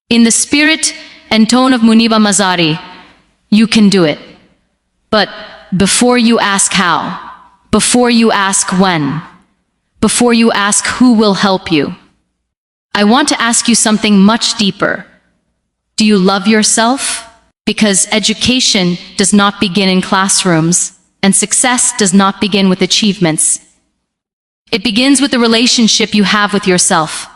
In the spirit and tone of Muniba Mazari, you can do it. But before you ask how, before you ask when, before you ask who will help you, I want to ask you something much deeper. Do you love yourself? Because education does not begin in classrooms, and success does not begin with achievements. It begins with the relationship you have with yourself.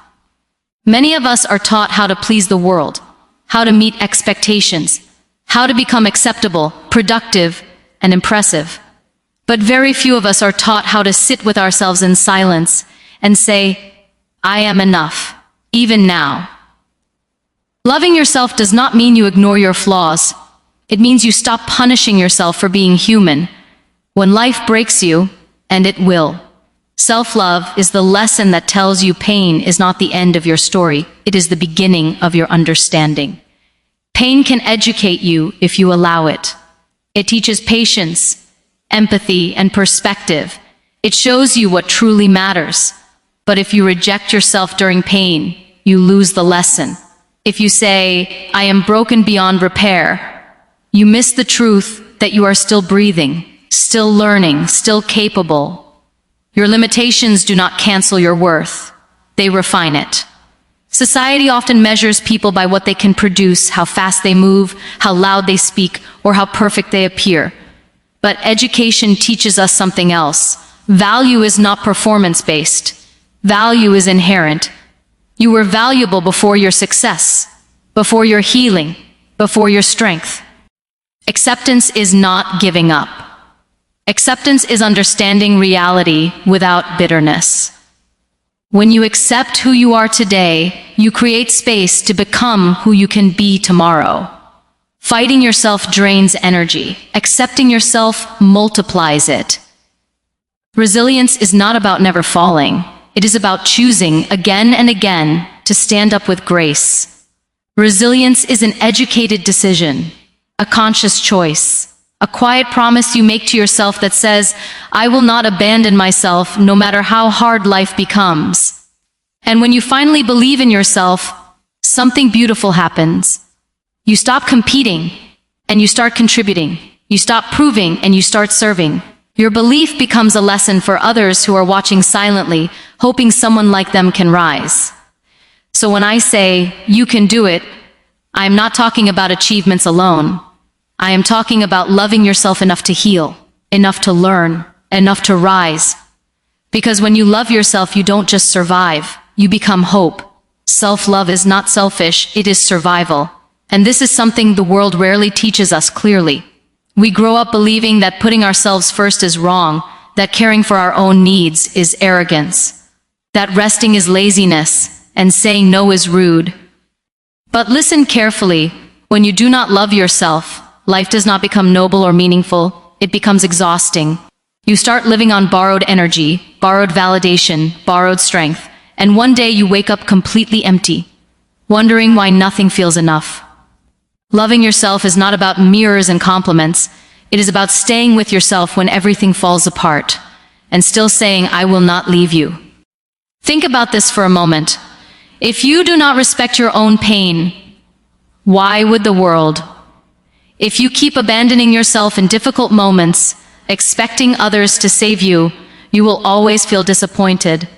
Many of us are taught how to please the world, how to meet expectations, how to become acceptable, productive, and impressive. But very few of us are taught how to sit with ourselves in silence and say, I am enough, even now. Loving yourself does not mean you ignore your flaws. It means you stop punishing yourself for being human. When life breaks you, and it will, self-love is the lesson that tells you pain is not the end of your story. It is the beginning of your understanding. Pain can educate you if you allow it. It teaches patience, empathy, and perspective. It shows you what truly matters. But if you reject yourself during pain, you lose the lesson. If you say, I am broken beyond repair, you miss the truth that you are still breathing, still learning, still capable. Your limitations do not cancel your worth. They refine it. Society often measures people by what they can produce, how fast they move, how loud they speak, or how perfect they appear. But education teaches us something else. Value is not performance-based. Value is inherent. You were valuable before your success, before your healing, before your strength. Acceptance is not giving up. Acceptance is understanding reality without bitterness. When you accept who you are today, you create space to become who you can be tomorrow. Fighting yourself drains energy. Accepting yourself multiplies it. Resilience is not about never falling. It is about choosing again and again to stand up with grace. Resilience is an educated decision, a conscious choice, a quiet promise you make to yourself that says, I will not abandon myself no matter how hard life becomes. And when you finally believe in yourself, something beautiful happens. You stop competing and you start contributing. You stop proving and you start serving. Your belief becomes a lesson for others who are watching silently, hoping someone like them can rise. So when I say, you can do it, I am not talking about achievements alone. I am talking about loving yourself enough to heal, enough to learn, enough to rise. Because when you love yourself, you don't just survive, you become hope. Self-love is not selfish, it is survival. And this is something the world rarely teaches us clearly. We grow up believing that putting ourselves first is wrong, that caring for our own needs is arrogance, that resting is laziness, and saying no is rude. But listen carefully, when you do not love yourself, life does not become noble or meaningful, it becomes exhausting. You start living on borrowed energy, borrowed validation, borrowed strength, and one day you wake up completely empty, wondering why nothing feels enough. Loving yourself is not about mirrors and compliments. It is about staying with yourself when everything falls apart, and still saying, I will not leave you. Think about this for a moment. If you do not respect your own pain, why would the world? If you keep abandoning yourself in difficult moments, expecting others to save you, you will always feel disappointed.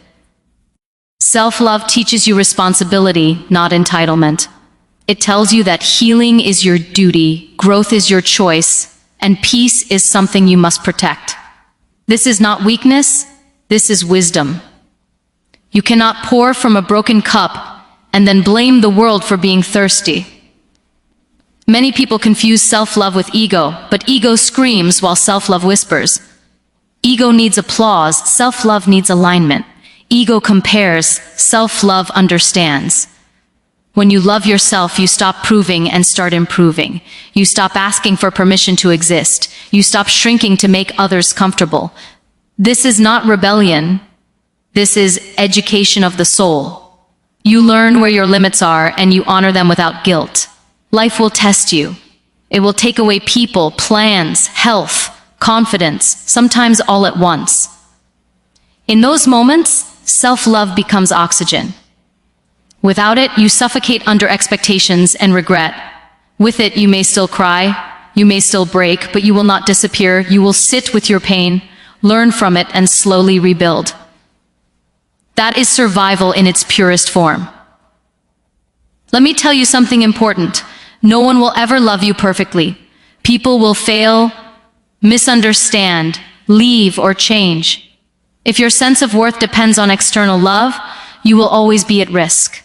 Self-love teaches you responsibility, not entitlement. It tells you that healing is your duty, growth is your choice, and peace is something you must protect. This is not weakness, this is wisdom. You cannot pour from a broken cup and then blame the world for being thirsty. Many people confuse self-love with ego, but ego screams while self-love whispers. Ego needs applause, self-love needs alignment. Ego compares, self-love understands. When you love yourself, you stop proving and start improving. You stop asking for permission to exist. You stop shrinking to make others comfortable. This is not rebellion. This is education of the soul. You learn where your limits are and you honor them without guilt. Life will test you. It will take away people, plans, health, confidence, sometimes all at once. In those moments, self-love becomes oxygen. Without it, you suffocate under expectations and regret. With it, you may still cry, you may still break, but you will not disappear. You will sit with your pain, learn from it, and slowly rebuild. That is survival in its purest form. Let me tell you something important. No one will ever love you perfectly. People will fail, misunderstand, leave, or change. If your sense of worth depends on external love, you will always be at risk.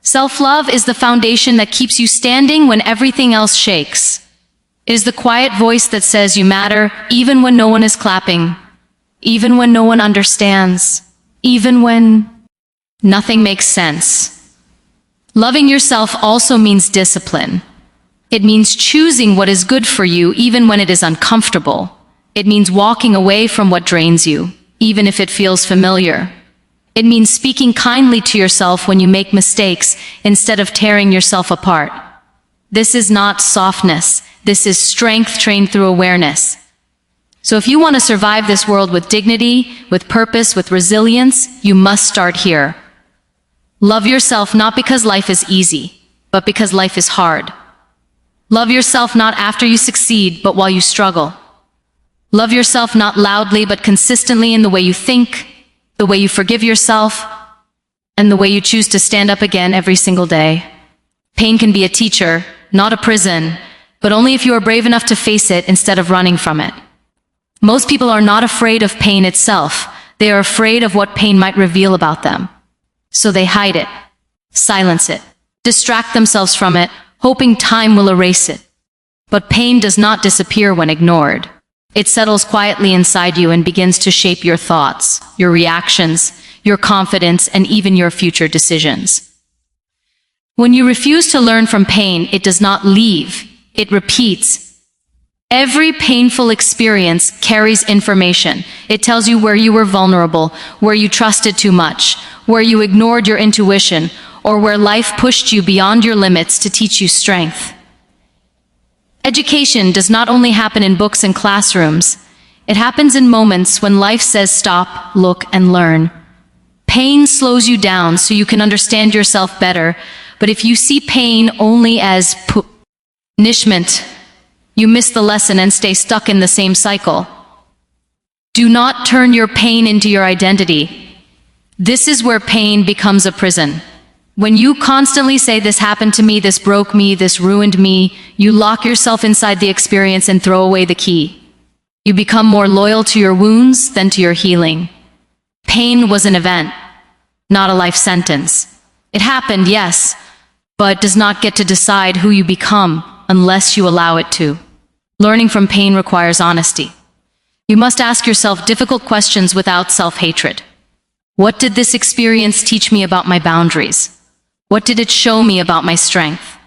Self-love is the foundation that keeps you standing when everything else shakes. It is the quiet voice that says you matter, even when no one is clapping, even when no one understands, even when nothing makes sense. Loving yourself also means discipline. It means choosing what is good for you even when it is uncomfortable. It means walking away from what drains you, even if it feels familiar. It means speaking kindly to yourself when you make mistakes instead of tearing yourself apart. This is not softness. This is strength trained through awareness. So if you want to survive this world with dignity, with purpose, with resilience, you must start here. Love yourself not because life is easy, but because life is hard. Love yourself not after you succeed, but while you struggle. Love yourself not loudly, but consistently in the way you think, the way you forgive yourself, and the way you choose to stand up again every single day. Pain can be a teacher, not a prison, but only if you are brave enough to face it instead of running from it. Most people are not afraid of pain itself. They are afraid of what pain might reveal about them. So they hide it, silence it, distract themselves from it, hoping time will erase it. But pain does not disappear when ignored. It settles quietly inside you and begins to shape your thoughts, your reactions, your confidence, and even your future decisions. When you refuse to learn from pain, it does not leave, it repeats. Every painful experience carries information. It tells you where you were vulnerable, where you trusted too much, where you ignored your intuition, or where life pushed you beyond your limits to teach you strength. Education does not only happen in books and classrooms. It happens in moments when life says stop, look, and learn. Pain slows you down so you can understand yourself better, but if you see pain only as punishment, you miss the lesson and stay stuck in the same cycle. Do not turn your pain into your identity. This is where pain becomes a prison. When you constantly say, this happened to me, this broke me, this ruined me, you lock yourself inside the experience and throw away the key. You become more loyal to your wounds than to your healing. Pain was an event, not a life sentence. It happened, yes, but does not get to decide who you become unless you allow it to. Learning from pain requires honesty. You must ask yourself difficult questions without self-hatred. What did this experience teach me about my boundaries? What did it show me about my strength?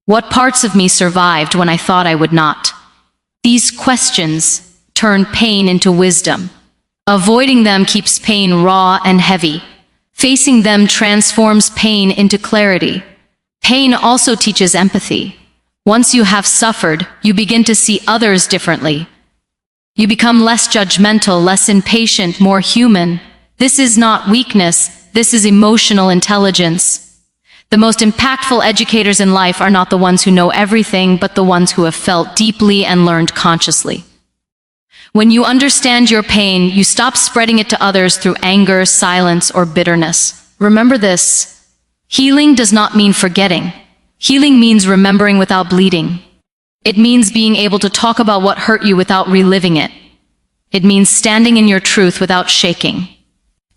What parts of me survived when I thought I would not? These questions turn pain into wisdom. Avoiding them keeps pain raw and heavy. Facing them transforms pain into clarity. Pain also teaches empathy. Once you have suffered, you begin to see others differently. You become less judgmental, less impatient, more human. This is not weakness, this is emotional intelligence. The most impactful educators in life are not the ones who know everything, but the ones who have felt deeply and learned consciously. When you understand your pain, you stop spreading it to others through anger, silence, or bitterness. Remember this: healing does not mean forgetting. Healing means remembering without bleeding. It means being able to talk about what hurt you without reliving it. It means standing in your truth without shaking.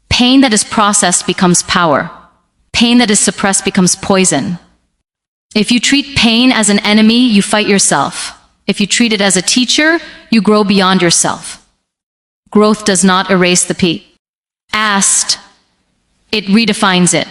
Pain that is processed becomes power. Pain that is suppressed becomes poison. If you treat pain as an enemy, you fight yourself. If you treat it as a teacher, you grow beyond yourself. Growth does not erase the past. It redefines it.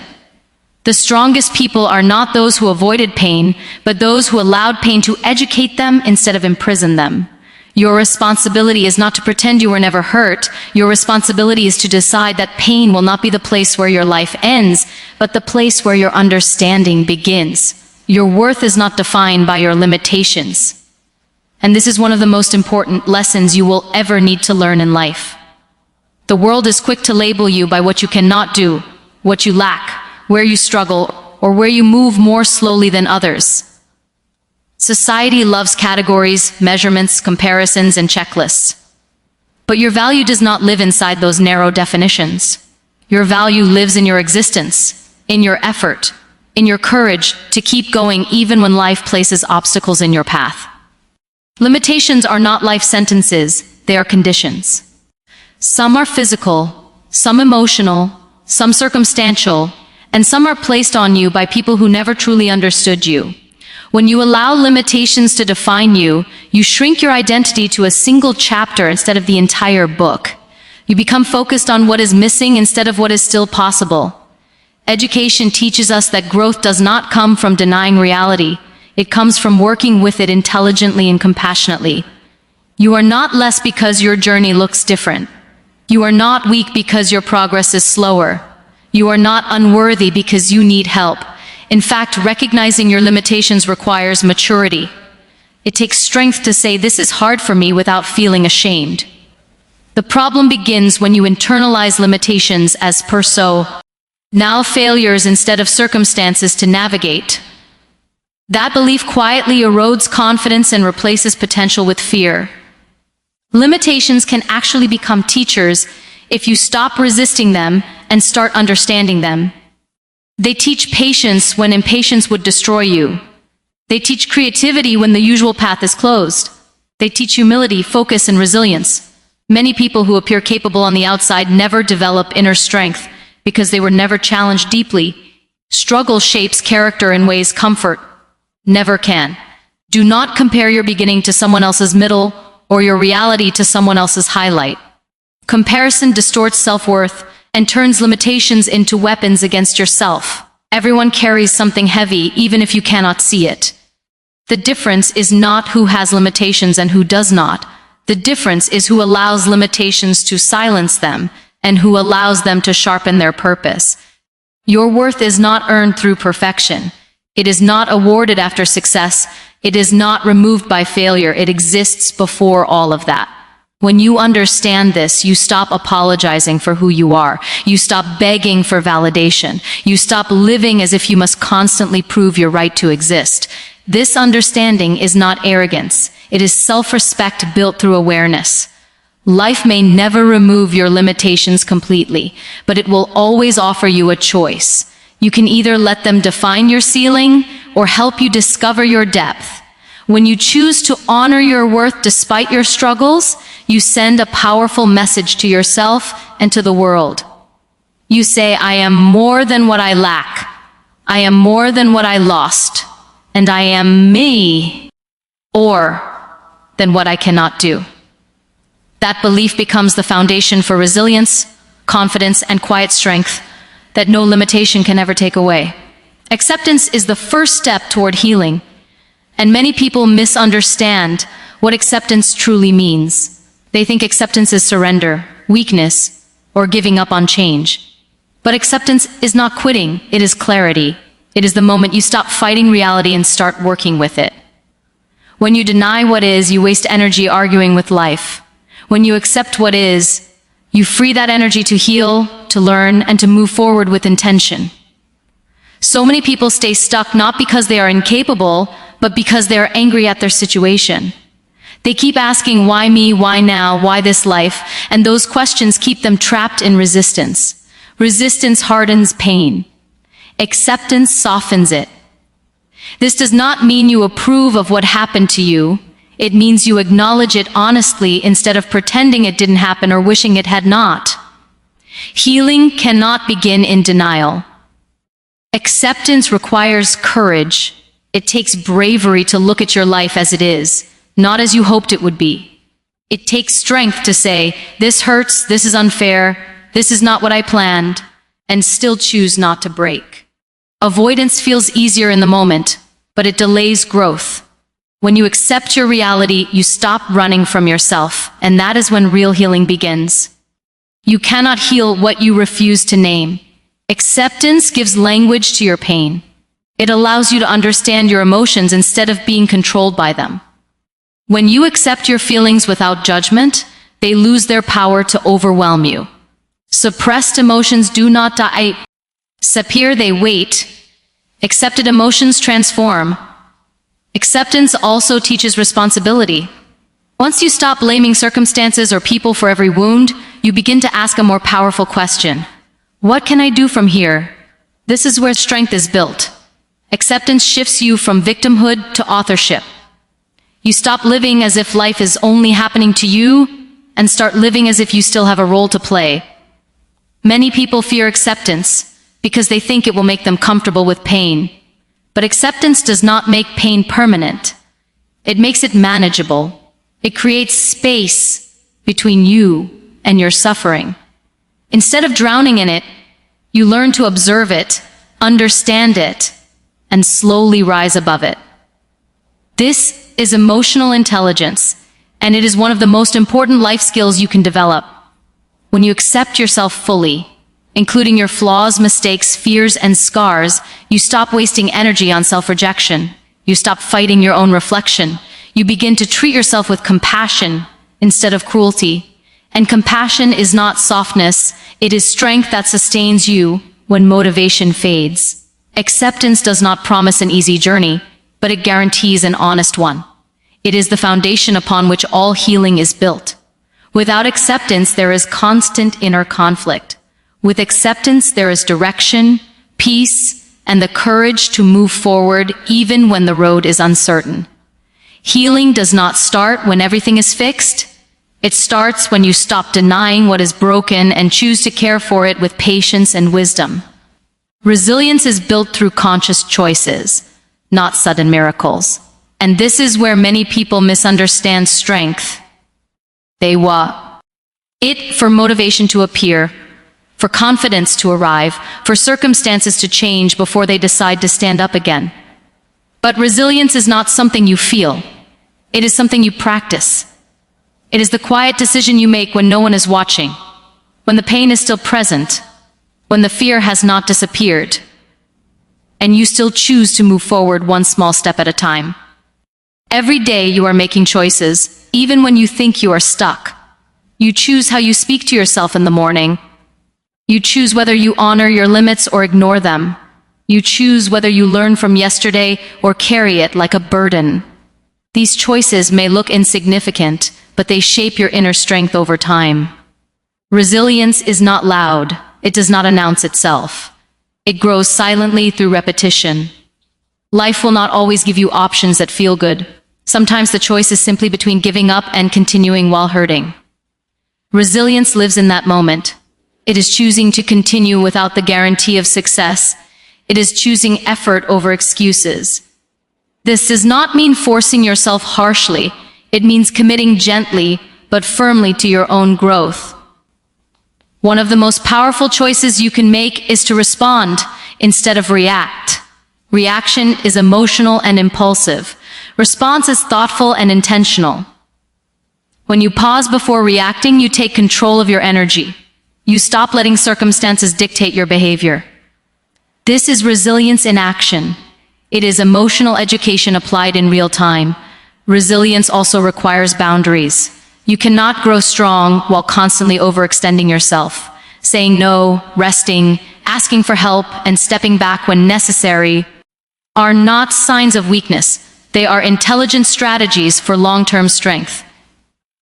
The strongest people are not those who avoided pain, but those who allowed pain to educate them instead of imprison them. Your responsibility is not to pretend you were never hurt. Your responsibility is to decide that pain will not be the place where your life ends, but the place where your understanding begins. Your worth is not defined by your limitations. And this is one of the most important lessons you will ever need to learn in life. The world is quick to label you by what you cannot do, what you lack, where you struggle, or where you move more slowly than others. Society loves categories, measurements, comparisons, and checklists. But your value does not live inside those narrow definitions. Your value lives in your existence, in your effort, in your courage to keep going even when life places obstacles in your path. Limitations are not life sentences, they are conditions. Some are physical, some emotional, some circumstantial, and some are placed on you by people who never truly understood you. When you allow limitations to define you, you shrink your identity to a single chapter instead of the entire book. You become focused on what is missing instead of what is still possible. Education teaches us that growth does not come from denying reality. It comes from working with it intelligently and compassionately. You are not less because your journey looks different. You are not weak because your progress is slower. You are not unworthy because you need help. In fact, recognizing your limitations requires maturity. It takes strength to say, "This is hard for me," without feeling ashamed. The problem begins when you internalize limitations as now failures instead of circumstances to navigate. That belief quietly erodes confidence and replaces potential with fear. Limitations can actually become teachers if you stop resisting them and start understanding them. They teach patience when impatience would destroy you. They teach creativity when the usual path is closed. They teach humility, focus, and resilience. Many people who appear capable on the outside never develop inner strength because they were never challenged deeply. Struggle shapes character in ways comfort never can. Do not compare your beginning to someone else's middle or your reality to someone else's highlight. Comparison distorts self-worth and turns limitations into weapons against yourself. Everyone carries something heavy, even if you cannot see it. The difference is not who has limitations and who does not. The difference is who allows limitations to silence them and who allows them to sharpen their purpose. Your worth is not earned through perfection. It is not awarded after success. It is not removed by failure. It exists before all of that. When you understand this, you stop apologizing for who you are. You stop begging for validation. You stop living as if you must constantly prove your right to exist. This understanding is not arrogance. It is self-respect built through awareness. Life may never remove your limitations completely, but it will always offer you a choice. You can either let them define your ceiling or help you discover your depth. When you choose to honor your worth despite your struggles, you send a powerful message to yourself and to the world. You say, "I am more than what I lack. I am more than what I lost. And I am me, or than what I cannot do." That belief becomes the foundation for resilience, confidence, and quiet strength that no limitation can ever take away. Acceptance is the first step toward healing, and many people misunderstand what acceptance truly means. They think acceptance is surrender, weakness, or giving up on change. But acceptance is not quitting, it is clarity. It is the moment you stop fighting reality and start working with it. When you deny what is, you waste energy arguing with life. When you accept what is, you free that energy to heal, to learn, and to move forward with intention. So many people stay stuck not because they are incapable, but because they are angry at their situation. They keep asking, why me, why now, why this life? And those questions keep them trapped in resistance. Resistance hardens pain. Acceptance softens it. This does not mean you approve of what happened to you. It means you acknowledge it honestly instead of pretending it didn't happen or wishing it had not. Healing cannot begin in denial. Acceptance requires courage. It takes bravery to look at your life as it is, not as you hoped it would be. It takes strength to say, "This hurts, this is unfair, this is not what I planned," and still choose not to break. Avoidance feels easier in the moment, but it delays growth. When you accept your reality, you stop running from yourself, and that is when real healing begins. You cannot heal what you refuse to name. Acceptance gives language to your pain. It allows you to understand your emotions instead of being controlled by them. When you accept your feelings without judgment, they lose their power to overwhelm you. Suppressed emotions do not disappear, they wait. Accepted emotions transform. Acceptance also teaches responsibility. Once you stop blaming circumstances or people for every wound, you begin to ask a more powerful question. What can I do from here? This is where strength is built. Acceptance shifts you from victimhood to authorship. You stop living as if life is only happening to you and start living as if you still have a role to play. Many people fear acceptance because they think it will make them comfortable with pain. But acceptance does not make pain permanent. It makes it manageable. It creates space between you and your suffering. Instead of drowning in it, you learn to observe it, understand it, and slowly rise above it. This is emotional intelligence, and it is one of the most important life skills you can develop. When you accept yourself fully, including your flaws, mistakes, fears, and scars, you stop wasting energy on self-rejection. You stop fighting your own reflection. You begin to treat yourself with compassion instead of cruelty. And compassion is not softness, it is strength that sustains you when motivation fades. Acceptance does not promise an easy journey, but it guarantees an honest one. It is the foundation upon which all healing is built. Without acceptance, there is constant inner conflict. With acceptance, there is direction, peace, and the courage to move forward even when the road is uncertain. Healing does not start when everything is fixed. It starts when you stop denying what is broken and choose to care for it with patience and wisdom. Resilience is built through conscious choices, not sudden miracles. And this is where many people misunderstand strength. They want it for motivation to appear, for confidence to arrive, for circumstances to change before they decide to stand up again. But resilience is not something you feel. It is something you practice. It is the quiet decision you make when no one is watching, when the pain is still present, when the fear has not disappeared, and you still choose to move forward one small step at a time. Every day you are making choices, even when you think you are stuck. You choose how you speak to yourself in the morning. You choose whether you honor your limits or ignore them. You choose whether you learn from yesterday or carry it like a burden. These choices may look insignificant, but they shape your inner strength over time. Resilience is not loud. It does not announce itself. It grows silently through repetition. Life will not always give you options that feel good. Sometimes the choice is simply between giving up and continuing while hurting. Resilience lives in that moment. It is choosing to continue without the guarantee of success. It is choosing effort over excuses. This does not mean forcing yourself harshly. It means committing gently but firmly to your own growth. One of the most powerful choices you can make is to respond instead of react. Reaction is emotional and impulsive. Response is thoughtful and intentional. When you pause before reacting, you take control of your energy. You stop letting circumstances dictate your behavior. This is resilience in action. It is emotional education applied in real time. Resilience also requires boundaries. You cannot grow strong while constantly overextending yourself. Saying no, resting, asking for help, and stepping back when necessary are not signs of weakness. They are intelligent strategies for long-term strength.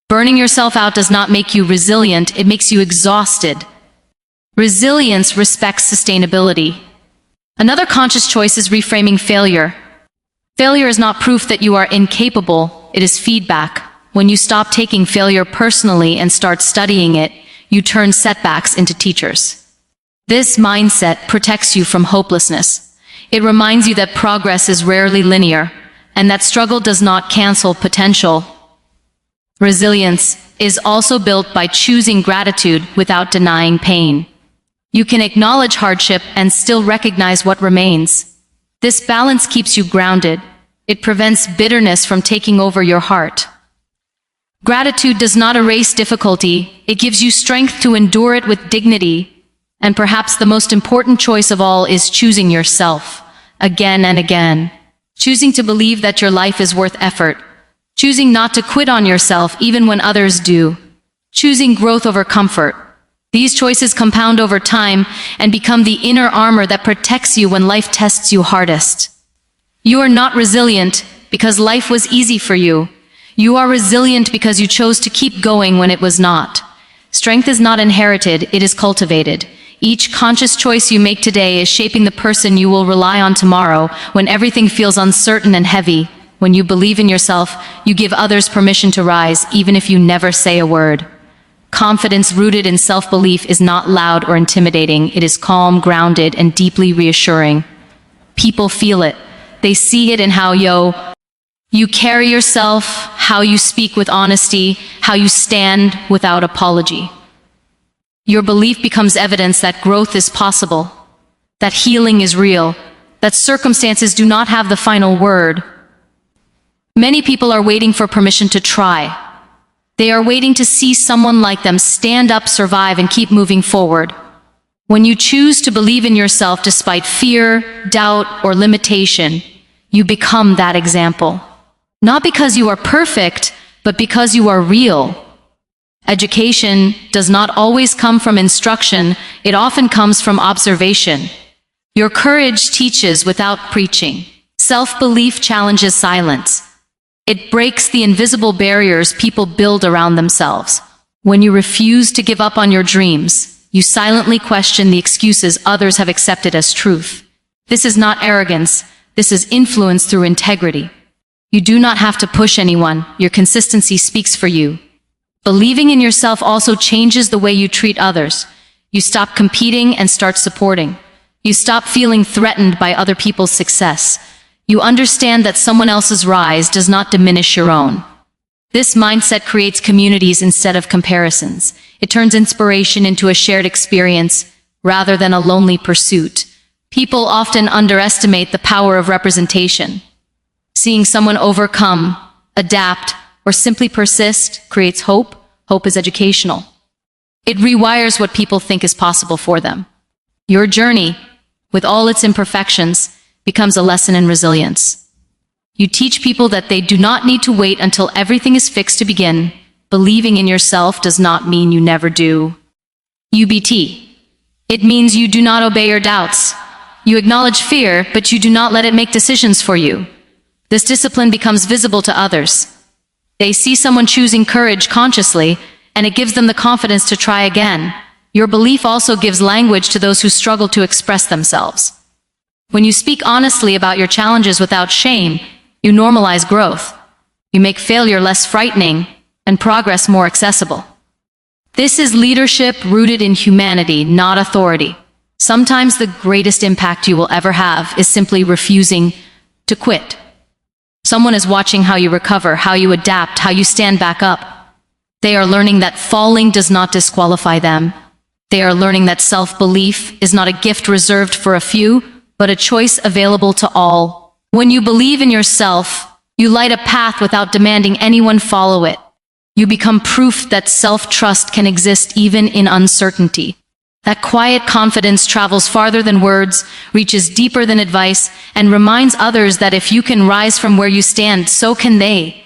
Burning yourself out does not make you resilient, it makes you exhausted. Resilience respects sustainability. Another conscious choice is reframing failure. Failure is not proof that you are incapable, it is feedback. When you stop taking failure personally and start studying it, you turn setbacks into teachers. This mindset protects you from hopelessness. It reminds you that progress is rarely linear, and that struggle does not cancel potential. Resilience is also built by choosing gratitude without denying pain. You can acknowledge hardship and still recognize what remains. This balance keeps you grounded. It prevents bitterness from taking over your heart. Gratitude does not erase difficulty. It gives you strength to endure it with dignity. And perhaps the most important choice of all is choosing yourself, again and again. Choosing to believe that your life is worth effort. Choosing not to quit on yourself even when others do. Choosing growth over comfort. These choices compound over time and become the inner armor that protects you when life tests you hardest. You are not resilient because life was easy for you. You are resilient because you chose to keep going when it was not. Strength is not inherited, it is cultivated. Each conscious choice you make today is shaping the person you will rely on tomorrow when everything feels uncertain and heavy. When you believe in yourself, you give others permission to rise, even if you never say a word. Confidence rooted in self-belief is not loud or intimidating. It is calm, grounded, and deeply reassuring. People feel it. They see it in how you carry yourself, how you speak with honesty, how you stand without apology. Your belief becomes evidence that growth is possible, that healing is real, that circumstances do not have the final word. Many people are waiting for permission to try. They are waiting to see someone like them stand up, survive, and keep moving forward. When you choose to believe in yourself despite fear, doubt, or limitation, you become that example. Not because you are perfect, but because you are real. Education does not always come from instruction, it often comes from observation. Your courage teaches without preaching. Self-belief challenges silence. It breaks the invisible barriers people build around themselves. When you refuse to give up on your dreams, you silently question the excuses others have accepted as truth. This is not arrogance, this is influence through integrity. You do not have to push anyone, your consistency speaks for you. Believing in yourself also changes the way you treat others. You stop competing and start supporting. You stop feeling threatened by other people's success. You understand that someone else's rise does not diminish your own. This mindset creates communities instead of comparisons. It turns inspiration into a shared experience rather than a lonely pursuit. People often underestimate the power of representation. Seeing someone overcome, adapt, or simply persist creates hope. Hope is educational. It rewires what people think is possible for them. Your journey, with all its imperfections, becomes a lesson in resilience. You teach people that they do not need to wait until everything is fixed to begin. Believing in yourself does not mean you never do. UBT. It means you do not obey your doubts. You acknowledge fear, but you do not let it make decisions for you. This discipline becomes visible to others. They see someone choosing courage consciously, and it gives them the confidence to try again. Your belief also gives language to those who struggle to express themselves. When you speak honestly about your challenges without shame, you normalize growth. You make failure less frightening and progress more accessible. This is leadership rooted in humanity, not authority. Sometimes the greatest impact you will ever have is simply refusing to quit. Someone is watching how you recover, how you adapt, how you stand back up. They are learning that falling does not disqualify them. They are learning that self-belief is not a gift reserved for a few, but a choice available to all. When you believe in yourself, you light a path without demanding anyone follow it. You become proof that self-trust can exist even in uncertainty. That quiet confidence travels farther than words, reaches deeper than advice, and reminds others that if you can rise from where you stand, so can they.